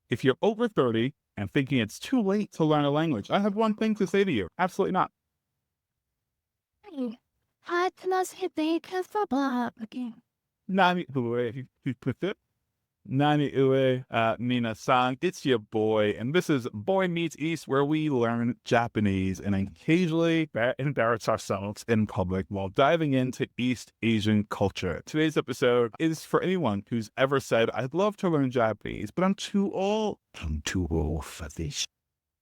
If you're over 30 and thinking it's too late to learn a language, I have one thing to say to you. Absolutely not. Hey, hi, can I say thank you for black again? Nani ue, Nani ue, minasan. It's your boy, and this is Boy Meets East, where we learn Japanese and occasionally embarrass ourselves in public while diving into East Asian culture. Today's episode is for anyone who's ever said, I'd love to learn Japanese, but I'm too old. I'm too old for this.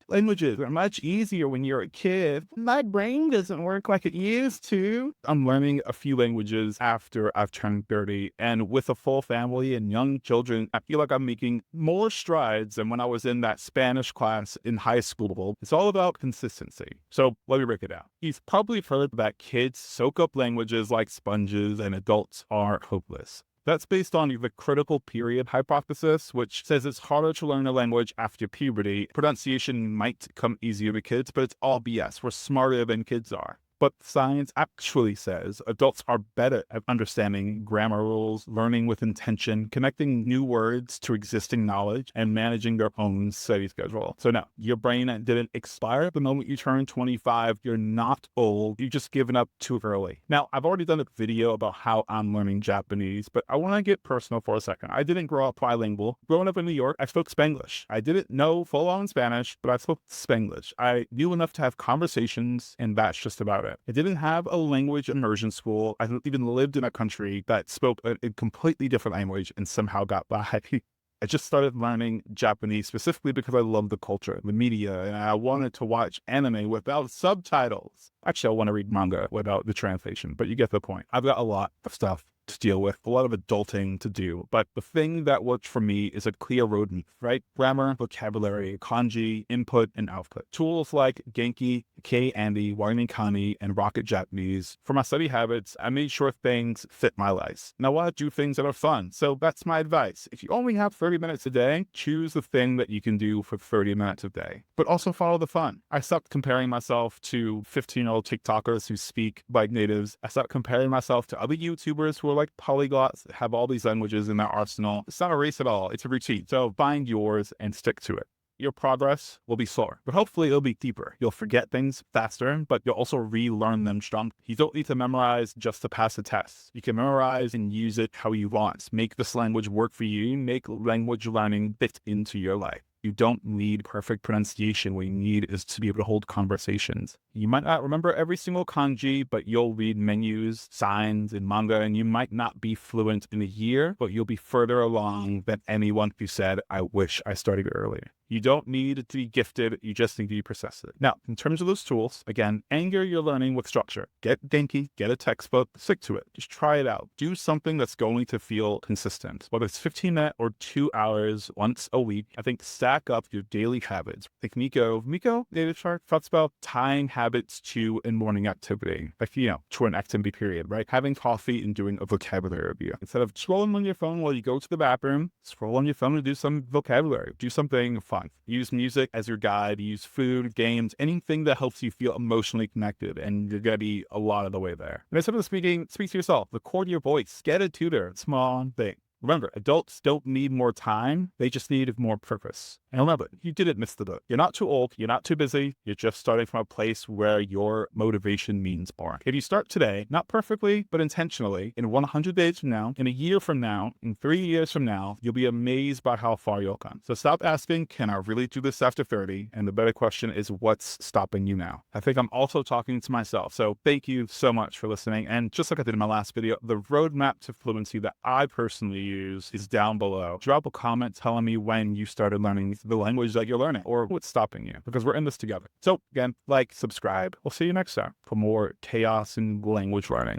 Languages are much easier when you're a kid. My brain doesn't work like it used to. I'm learning a few languages after I've turned 30, and with a full family and young children, I feel like I'm making more strides than when I was in that Spanish class in high school. It's all about consistency. So let me break it down. You've probably heard that kids soak up languages like sponges and adults are hopeless. That's based on the critical period hypothesis, which says it's harder to learn a language after puberty. Pronunciation might come easier to kids, but it's all BS. We're smarter than kids are. But science actually says adults are better at understanding grammar rules, learning with intention, connecting new words to existing knowledge, and managing their own study schedule. So no, your brain didn't expire the moment you turn 25. You're not old. You've just given up too early. Now, I've already done a video about how I'm learning Japanese, but I want to get personal for a second. I didn't grow up bilingual. Growing up in New York, I spoke Spanglish. I didn't know full-on Spanish, but I spoke Spanglish. I knew enough to have conversations, and that's just about it. I didn't have a language immersion school. I even lived in a country that spoke a completely different language and somehow got by. I just started learning Japanese specifically because I love the culture, the media, and I wanted to watch anime without subtitles. Actually, I want to read manga without the translation, but you get the point. I've got a lot of stuff to deal with, a lot of adulting to do. But the thing that works for me is a clear roadmap, right? Grammar, vocabulary, kanji, input, and output. Tools like Genki, Andy, WaniKani, and Rocket Japanese. For my study habits, I made sure things fit my life. Now, I want to do things that are fun. So that's my advice. If you only have 30 minutes a day, choose the thing that you can do for 30 minutes a day. But also follow the fun. I stopped comparing myself to 15-year-old TikTokers who speak like natives. I stopped comparing myself to other YouTubers who are like polyglots, have all these languages in their arsenal. It's not a race at all. It's a routine. So find yours and stick to it. Your progress will be slower, but hopefully it'll be deeper. You'll forget things faster, but you'll also relearn them strong. You don't need to memorize just to pass a test. You can memorize and use it how you want. Make this language work for you. Make language learning fit into your life. You don't need perfect pronunciation. What you need is to be able to hold conversations. You might not remember every single kanji, but you'll read menus, signs, and manga, and you might not be fluent in a year, but you'll be further along than anyone who said, I wish I started earlier. You don't need to be gifted. You just need to be persistent. Now, in terms of those tools, again, anchor your learning with structure. Get Genki, get a textbook, stick to it. Just try it out. Do something that's going to feel consistent. Whether it's 15 minutes or 2 hours once a week, I think stack up your daily habits. I think Miko, Native Shark, talks about tying habits to a morning activity. Like, to an activity period, right? Having coffee and doing a vocabulary review. Instead of scrolling on your phone while you go to the bathroom, scroll on your phone and do some vocabulary. Do something fun. Use music as your guide, use food, games, anything that helps you feel emotionally connected, and you're going to be a lot of the way there. And instead of speaking, speak to yourself, record your voice, get a tutor, small thing. Remember, adults don't need more time. They just need more purpose. And remember, you didn't miss the boat. You're not too old. You're not too busy. You're just starting from a place where your motivation means more. If you start today, not perfectly, but intentionally, in 100 days from now, in a year from now, in 3 years from now, you'll be amazed by how far you'll come. So stop asking, can I really do this after 30? And the better question is, what's stopping you now? I think I'm also talking to myself. So thank you so much for listening. And just like I did in my last video, the roadmap to fluency that I personally use is down below. Drop a comment telling me when you started learning the language that you're learning or what's stopping you, because we're in this together. So again, like, subscribe. We'll see you next time for more chaos and language learning.